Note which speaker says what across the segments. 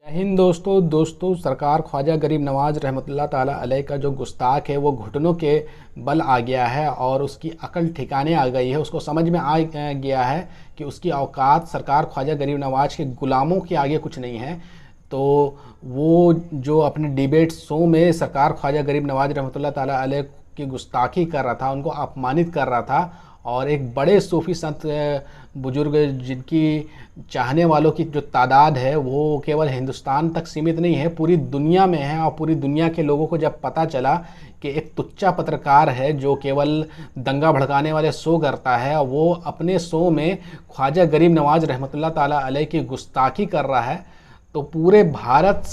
Speaker 1: हिंद दोस्तों सरकार ख्वाजा गरीब नवाज रहमतुल्लाह ताला अलैह का जो गुस्ताख है वो घुटनों के बल आ गया है और उसकी अकल ठिकाने आ गई है। उसको समझ में आ गया है कि उसकी औकात सरकार ख्वाजा गरीब नवाज के गुलामों के आगे कुछ नहीं है। तो वो जो अपने डिबेट शो में सरकार ख्वाजा गरीब नवाज रहमतुल्लाह ताला अलैह की गुस्ताखी कर रहा था, उनको अपमानित कर रहा था। और एक बड़े सूफ़ी संत बुज़ुर्ग जिनकी चाहने वालों की जो तादाद है वो केवल हिंदुस्तान तक सीमित नहीं है, पूरी दुनिया में है। और पूरी दुनिया के लोगों को जब पता चला कि एक तुच्चा पत्रकार है जो केवल दंगा भड़काने वाले शो करता है, वो अपने शो में ख्वाजा गरीब नवाज रहमतुल्लाह ताला अलैह की गुस्ताखी कर रहा है, तो पूरे भारत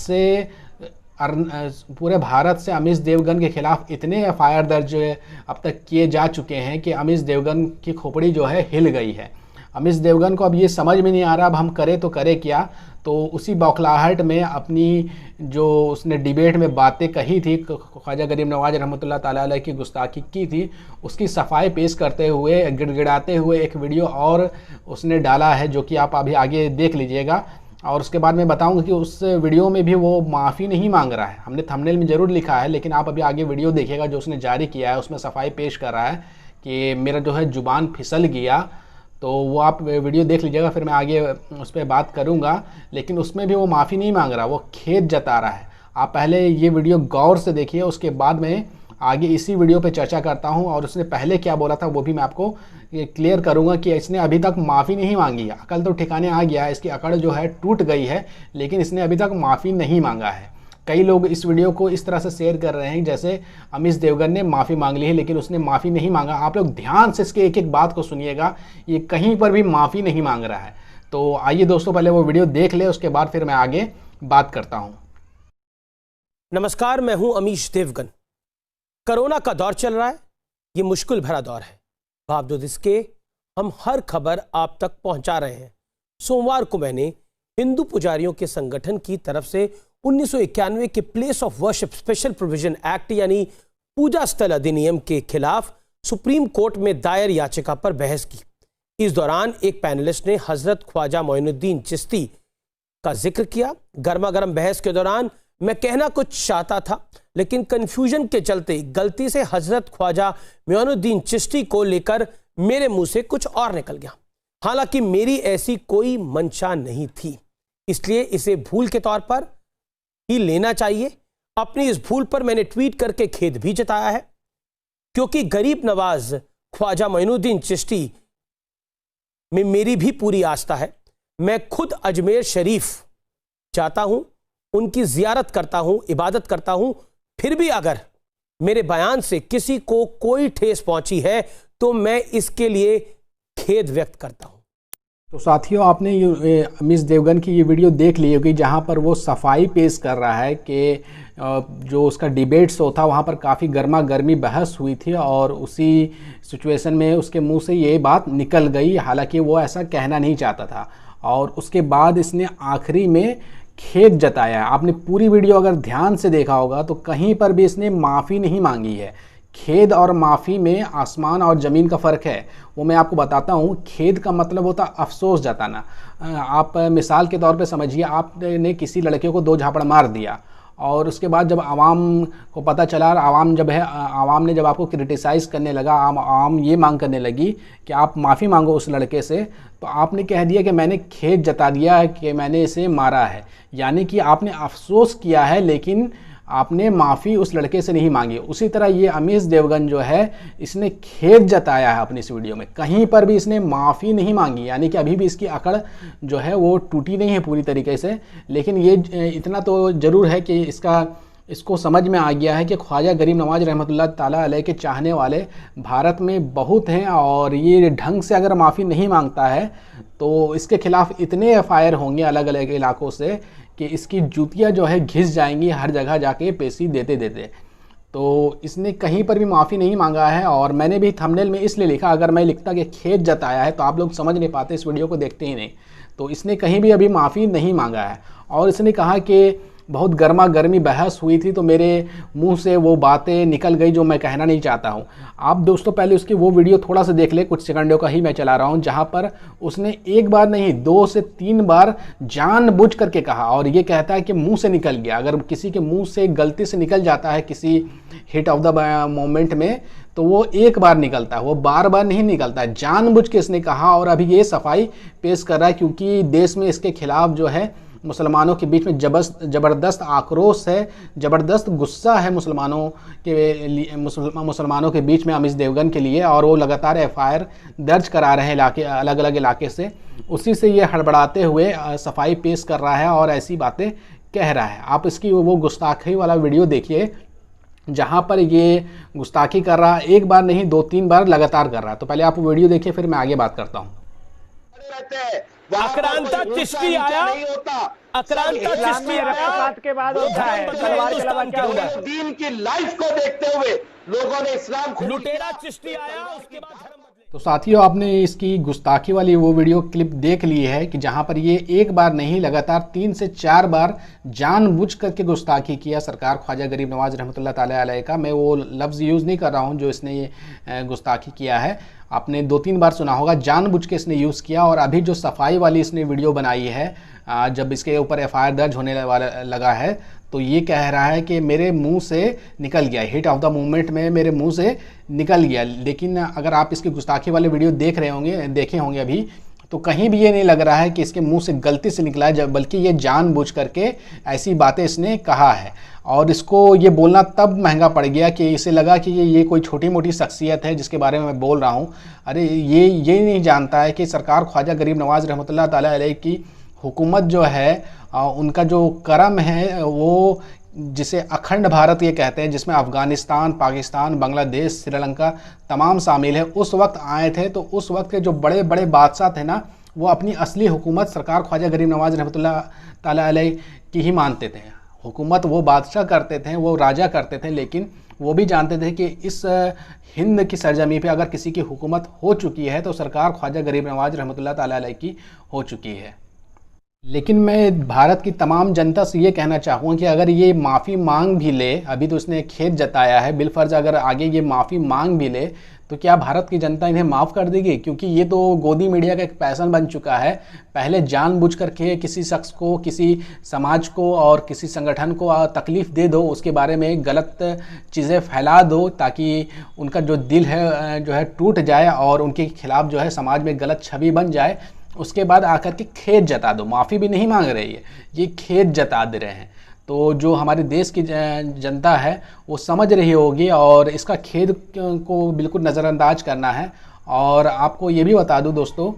Speaker 1: से अमीश देवगन के खिलाफ इतने एफआईआर दर्ज अब तक किए जा चुके हैं कि अमीश देवगन की खोपड़ी जो है हिल गई है। अमीश देवगन को अब ये समझ में नहीं आ रहा अब हम करें तो करें क्या। तो उसी बौखलाहट में अपनी जो उसने डिबेट में बातें कही थी, ख्वाजा गरीब नवाज रहमतुल्लाह ताला अलैह की गुस्ताखी की थी, उसकी सफाई पेश करते हुए गिड़गिड़ाते हुए एक वीडियो और उसने डाला है, जो कि आप अभी आगे देख लीजिएगा। और उसके बाद मैं बताऊंगा कि उस वीडियो में भी वो माफ़ी नहीं मांग रहा है। हमने थंबनेल में ज़रूर लिखा है, लेकिन आप अभी आगे वीडियो देखिएगा जो उसने जारी किया है, उसमें सफाई पेश कर रहा है कि मेरा जो है ज़ुबान फिसल गया। तो वो आप वीडियो देख लीजिएगा, फिर मैं आगे उस पर बात करूँगा। लेकिन उसमें भी वो माफ़ी नहीं मांग रहा, वो खेद जता रहा है। आप पहले ये वीडियो गौर से देखिए, उसके बाद में आगे इसी वीडियो पे चर्चा करता हूं। और उसने पहले क्या बोला था वो भी मैं आपको क्लियर करूंगा कि इसने अभी तक माफ़ी नहीं मांगी है। अकल तो ठिकाने आ गया है, इसकी अकड़ जो है टूट गई है, लेकिन इसने अभी तक माफ़ी नहीं मांगा है। कई लोग इस वीडियो को इस तरह से शेयर कर रहे हैं जैसे अमीश देवगन ने माफ़ी मांग ली है, लेकिन उसने माफ़ी नहीं मांगा। आप लोग ध्यान से इसके एक एक बात को सुनिएगा, ये कहीं पर भी माफ़ी नहीं मांग रहा है। तो आइए दोस्तों, पहले वो वीडियो देख ले, उसके बाद फिर मैं आगे बात करता हूँ।
Speaker 2: नमस्कार, मैं हूं अमीश देवगन। कोरोना का दौर चल रहा है, ये मुश्किल भरा दौर है। बावजूद इसके हम हर खबर आप तक पहुंचा रहे हैं। सोमवार को मैंने हिंदू पुजारियों के संगठन की तरफ से 1991 के place of worship special provision act यानी पूजा स्थल अधिनियम के खिलाफ सुप्रीम कोर्ट में दायर याचिका पर बहस की। इस दौरान एक पैनलिस्ट ने हजरत ख्वाजा मोइनुद्दीन चिश्ती का जिक्र किया। गर्मा गर्म बहस के दौरान मैं कहना कुछ चाहता था, लेकिन कंफ्यूजन के चलते गलती से हजरत ख्वाजा मोइनुद्दीन चिश्ती को लेकर मेरे मुंह से कुछ और निकल गया। हालांकि मेरी ऐसी कोई मंशा नहीं थी, इसलिए इसे भूल के तौर पर ही लेना चाहिए। अपनी इस भूल पर मैंने ट्वीट करके खेद भी जताया है, क्योंकि गरीब नवाज ख्वाजा मोइनुद्दीन चिश्ती में मेरी भी पूरी आस्था है। मैं खुद अजमेर शरीफ जाता हूं, उनकी जियारत करता हूं, इबादत करता हूं। फिर भी अगर मेरे बयान से किसी को कोई ठेस पहुंची है तो मैं इसके लिए खेद व्यक्त करता हूं।
Speaker 1: तो साथियों, आपने ये अमीश देवगन की ये वीडियो देख ली होगी, जहाँ पर वो सफाई पेश कर रहा है कि जो उसका डिबेट शो था वहाँ पर काफ़ी गर्मा गर्मी बहस हुई थी और उसी सिचुएशन में उसके मुंह से ये बात निकल गई, हालांकि वो ऐसा कहना नहीं चाहता था। और उसके बाद इसने आखिरी में खेद जताया है। आपने पूरी वीडियो अगर ध्यान से देखा होगा तो कहीं पर भी इसने माफ़ी नहीं मांगी है। खेद और माफ़ी में आसमान और ज़मीन का फ़र्क है, वो मैं आपको बताता हूँ। खेद का मतलब होता अफसोस जताना। आप मिसाल के तौर पे समझिए, आपने किसी लड़के को 2 झापड़ मार दिया और उसके बाद जब आवाम को पता चला, आवाम ने जब आपको क्रिटिसाइज़ करने लगा, आवाम ये मांग करने लगी कि आप माफ़ी मांगो उस लड़के से, तो आपने कह दिया कि मैंने खेद जता दिया है कि मैंने इसे मारा है। यानी कि आपने अफसोस किया है, लेकिन आपने माफ़ी उस लड़के से नहीं मांगी। उसी तरह ये अमीश देवगन जो है, इसने खेद जताया है अपनी इस वीडियो में, कहीं पर भी इसने माफ़ी नहीं मांगी। यानी कि अभी भी इसकी अकड़ जो है वो टूटी नहीं है पूरी तरीके से। लेकिन ये इतना तो ज़रूर है कि इसको समझ में आ गया है कि ख्वाजा गरीब नवाज रहमतुल्लाह ताला अलैह के चाहने वाले भारत में बहुत हैं, और ये ढंग से अगर माफ़ी नहीं मांगता है तो इसके खिलाफ इतने एफआईआर होंगे अलग अलग इलाकों से कि इसकी जूतियाँ जो है घिस जाएंगी हर जगह जाके पेशी देते देते। तो इसने कहीं पर भी माफ़ी नहीं मांगा है। और मैंने भी थंबनेल में इसलिए लिखा, अगर मैं लिखता कि खेद जताया है तो आप लोग समझ नहीं पाते, इस वीडियो को देखते ही नहीं। तो इसने कहीं भी अभी माफ़ी नहीं मांगा है। और इसने कहा कि बहुत गर्मा गर्मी बहस हुई थी, तो मेरे मुंह से वो बातें निकल गई जो मैं कहना नहीं चाहता हूं। आप दोस्तों पहले उसकी वो वीडियो थोड़ा सा देख ले, कुछ सेकंडों का ही मैं चला रहा हूं, जहां पर उसने एक बार नहीं 2 से 3 बार जानबूझ करके कहा, और ये कहता है कि मुंह से निकल गया। अगर किसी के मुंह से गलती से निकल जाता है किसी हिट ऑफ द मोमेंट में, तो वो एक बार निकलता है, वो बार बार नहीं निकलता है। जानबूझ के इसने कहा और अभी ये सफाई पेश कर रहा है, क्योंकि देश में इसके खिलाफ जो है मुसलमानों के बीच में ज़बरदस्त आक्रोश है, ज़बरदस्त गुस्सा है मुसलमानों के बीच में अमीश देवगन के लिए, और वो लगातार FIR दर्ज करा रहे हैं अलग अलग इलाके से। उसी से ये हड़बड़ाते हुए सफाई पेश कर रहा है और ऐसी बातें कह रहा है। आप इसकी वो गुस्ताखी वाला वीडियो देखिए, जहां पर ये गुस्ताखी कर रहा है, एक बार नहीं 2-3 बार लगातार कर रहा है। तो पहले आप वीडियो देखिए, फिर मैं आगे बात करता हूँ।
Speaker 2: आक्रांता चिश्ती आया, आक्रांता चिश्ती आया
Speaker 3: के बाद होता है, तलवार के अलावा क्या हुआ?
Speaker 4: दीन की लाइफ को देखते हुए लोगों ने इस्लाम को
Speaker 2: लुटेरा चिश्ती आया, उसके बाद धर्म बदले।
Speaker 1: तो साथियों, आपने इसकी गुस्ताखी वाली वो वीडियो क्लिप देख ली है कि जहां पर ये एक बार नहीं लगातार 3 से 4 बार जानबूझ करके गुस्ताखी किया सरकार ख्वाजा गरीब नवाज रहमतुल्लाह ताला अलैह का। मैं वो लफ्ज़ यूज़ नहीं कर रहा हूं जो इसने ये गुस्ताखी किया है, आपने 2-3 बार सुना होगा, जानबूझ के इसने यूज़ किया। और अभी जो सफाई वाली इसने वीडियो बनाई है, जब इसके ऊपर FIR दर्ज होने वाला लगा है, तो ये कह रहा है कि मेरे मुंह से निकल गया, हिट ऑफ द मूवमेंट में मेरे मुंह से निकल गया। लेकिन अगर आप इसकी गुस्ताखी वाले वीडियो देखे होंगे अभी, तो कहीं भी ये नहीं लग रहा है कि इसके मुंह से गलती से निकला है, बल्कि ये जानबूझ करके ऐसी बातें इसने कहा है। और इसको ये बोलना तब महंगा पड़ गया कि इसे लगा कि ये कोई छोटी मोटी शख्सियत है जिसके बारे में मैं बोल रहा हूँ। अरे ये नहीं जानता है कि सरकार ख्वाजा गरीब नवाज रहमतुल्लाह ताला अलैह की हुकूमत जो है, उनका जो करम है, वो जिसे अखंड भारत ये कहते हैं, जिसमें अफ़गानिस्तान, पाकिस्तान, बांग्लादेश, श्रीलंका तमाम शामिल है, उस वक्त आए थे। तो उस वक्त के जो बड़े बड़े बादशाह थे ना, वो अपनी असली हुकूमत सरकार ख्वाजा गरीब नवाज रहमतुल्लाह ताला अलैह की ही मानते थे। हुकूमत वो बादशाह करते थे, वो राजा करते थे, लेकिन वो भी जानते थे कि इस हिंद की सरजमी पे अगर किसी की हुकूमत हो चुकी है तो सरकार ख्वाजा गरीब नवाज रहमतुल्लाह ताला अलैह की हो चुकी है। लेकिन मैं भारत की तमाम जनता से ये कहना चाहूँगा कि अगर ये माफ़ी मांग भी ले, अभी तो इसने खेद जताया है, बिलफर्ज अगर आगे ये माफ़ी मांग भी ले, तो क्या भारत की जनता इन्हें माफ़ कर देगी? क्योंकि ये तो गोदी मीडिया का एक पैशन बन चुका है। पहले जानबूझ करके किसी शख्स को, किसी समाज को और किसी संगठन को तकलीफ़ दे दो, उसके बारे में गलत चीज़ें फैला दो, ताकि उनका जो दिल है जो है टूट जाए और उनके खिलाफ जो है समाज में गलत छवि बन जाए। उसके बाद आकर के खेद जता दो, माफ़ी भी नहीं मांग रही है, ये खेद जता दे रहे हैं। तो जो हमारे देश की जनता है वो समझ रही होगी, और इसका खेद को बिल्कुल नज़रअंदाज करना है। और आपको ये भी बता दूं दोस्तों,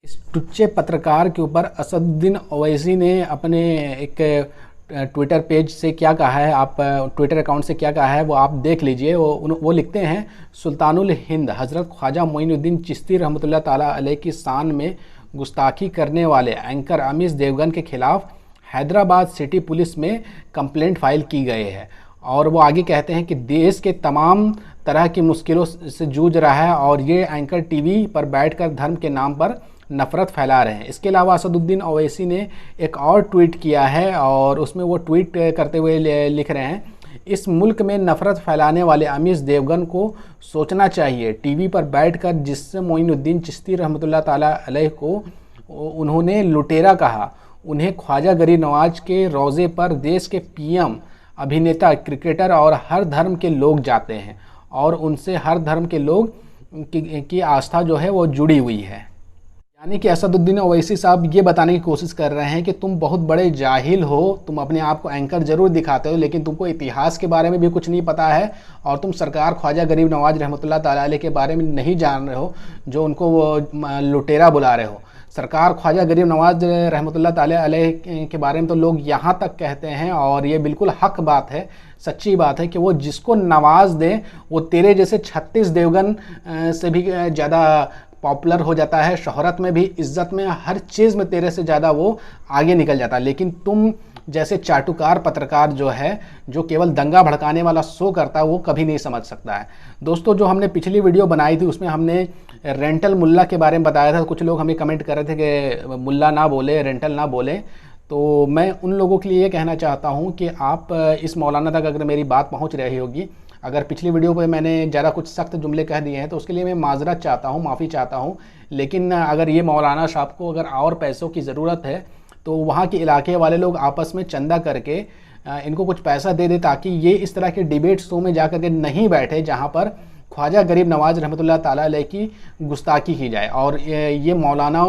Speaker 1: इस टुच्चे पत्रकार के ऊपर असदुद्दीन ओवैसी ने अपने एक ट्विटर पेज से क्या कहा है, आप ट्विटर अकाउंट से क्या कहा है वो आप देख लीजिए। वो लिखते हैं, सुल्तानुल हिंद हज़रत ख्वाजा मोइनुद्दीन चिश्ती रहमतुल्लाह ताला अलैह की शान में गुस्ताखी करने वाले एंकर अमीश देवगन के खिलाफ हैदराबाद सिटी पुलिस में कंप्लेंट फाइल की गई है। और वो आगे कहते हैं कि देश के तमाम तरह की मुश्किलों से जूझ रहा है और ये एंकर टीवी पर बैठकर धर्म के नाम पर नफ़रत फैला रहे हैं। इसके अलावा असदुद्दीन ओवैसी ने एक और ट्वीट किया है, और उसमें वो ट्वीट करते हुए लिख रहे हैं, इस मुल्क में नफ़रत फैलाने वाले अमीश देवगन को सोचना चाहिए। टीवी पर बैठकर जिससे मोइनुद्दीन चिश्ती रहमतुल्लाह ताला अलैह को उन्होंने लुटेरा कहा, उन्हें ख्वाजा गरीब नवाज के रोज़े पर देश के PM, अभिनेता, क्रिकेटर और हर धर्म के लोग जाते हैं, और उनसे हर धर्म के लोग की आस्था जो है वो जुड़ी हुई है। यानी कि असदुद्दीन ओवैसी साहब ये बताने की कोशिश कर रहे हैं कि तुम बहुत बड़े जाहिल हो, तुम अपने आप को एंकर जरूर दिखाते हो, लेकिन तुमको इतिहास के बारे में भी कुछ नहीं पता है, और तुम सरकार ख्वाजा गरीब नवाज रहमतुल्लाह ताला अलैह के बारे में नहीं जान रहे हो, जो उनको वो लुटेरा बुला रहे हो। सरकार ख्वाजा गरीब नवाज रहमतुल्लाह ताला अलैह के बारे में तो लोग यहाँ तक कहते हैं, और ये बिल्कुल हक बात है, सच्ची बात है, कि वो जिसको नवाज दें वो तेरे जैसे 36 देवगन से भी ज़्यादा पॉपुलर हो जाता है, शोहरत में भी, इज़्ज़त में, हर चीज़ में तेरे से ज़्यादा वो आगे निकल जाता है। लेकिन तुम जैसे चाटुकार पत्रकार जो है, जो केवल दंगा भड़काने वाला शो करता है, वो कभी नहीं समझ सकता है। दोस्तों, जो हमने पिछली वीडियो बनाई थी उसमें हमने रेंटल मुल्ला के बारे में बताया था। कुछ लोग हमें कमेंट कर रहे थे कि मुल्ला ना बोले, रेंटल ना बोले, तो मैं उन लोगों के लिए ये कहना चाहता हूँ कि आप इस मौलाना तक अगर मेरी बात पहुँच रही होगी, अगर पिछली वीडियो पे मैंने ज़रा कुछ सख्त जुमले कह दिए हैं तो उसके लिए मैं माजरत चाहता हूँ, माफ़ी चाहता हूँ। लेकिन अगर ये मौलाना साहब को अगर और पैसों की ज़रूरत है तो वहाँ के इलाके वाले लोग आपस में चंदा करके इनको कुछ पैसा दे दे, ताकि ये इस तरह के डिबेट शो में जा कर के नहीं बैठे जहाँ पर ख्वाजा गरीब नवाज रहमतुल्लाह ताला अलैह की गुस्ताखी की जाए। और ये मौलाना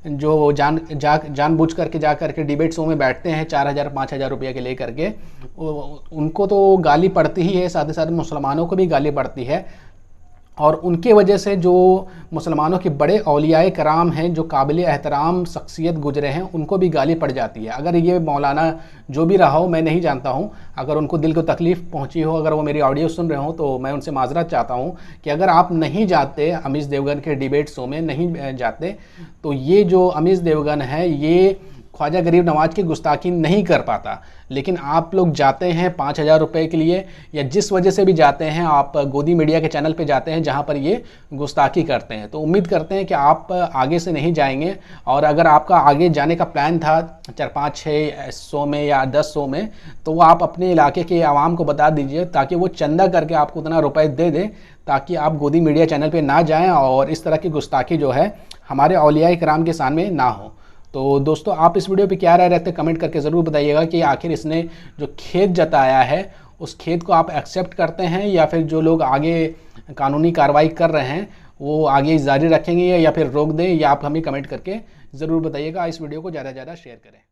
Speaker 1: जो जानबूझ करके जा करके डिबेट शो में बैठते हैं 4,000 5,000 रुपये के लेकर के, उनको तो गाली पड़ती ही है, साथ ही साथ मुसलमानों को भी गाली पड़ती है। और उनके वजह से जो मुसलमानों के बड़े औलियाए कराम हैं, जो काबिल एहतराम शख्सियत गुजरे हैं, उनको भी गाली पड़ जाती है। अगर ये मौलाना जो भी रहा हो, मैं नहीं जानता हूँ, अगर उनको दिल को तकलीफ़ पहुँची हो, अगर वो मेरी ऑडियो सुन रहे हो तो मैं उनसे माजरत चाहता हूँ कि अगर आप नहीं जाते अमीश देवगन के डिबेट शो में नहीं जाते तो ये जो अमीश देवगन है ये ख्वाजा गरीब नवाज की गुस्ताखी नहीं कर पाता। लेकिन आप लोग जाते हैं 5,000 रुपये के लिए, या जिस वजह से भी जाते हैं, आप गोदी मीडिया के चैनल पे जाते हैं जहां पर ये गुस्ताखी करते हैं। तो उम्मीद करते हैं कि आप आगे से नहीं जाएंगे, और अगर आपका आगे जाने का प्लान था 4 5 6 शो में या 10 शो में, तो वो आप अपने इलाके के आवाम को बता दीजिए ताकि वो चंदा करके आपको उतना रुपये दे दे, ताकि आप गोदी मीडिया चैनल पर ना जाएँ और इस तरह की गुस्ताखी जो है हमारे औलिया इकराम के सामने ना हो। तो दोस्तों, आप इस वीडियो पे क्या राय रखते हैं कमेंट करके ज़रूर बताइएगा कि आखिर इसने जो खेद जताया है उस खेद को आप एक्सेप्ट करते हैं, या फिर जो लोग आगे कानूनी कार्रवाई कर रहे हैं वो आगे जारी रखेंगे या फिर रोक दें, या आप हमें कमेंट करके ज़रूर बताइएगा। इस वीडियो को ज़्यादा से ज़्यादा शेयर करें।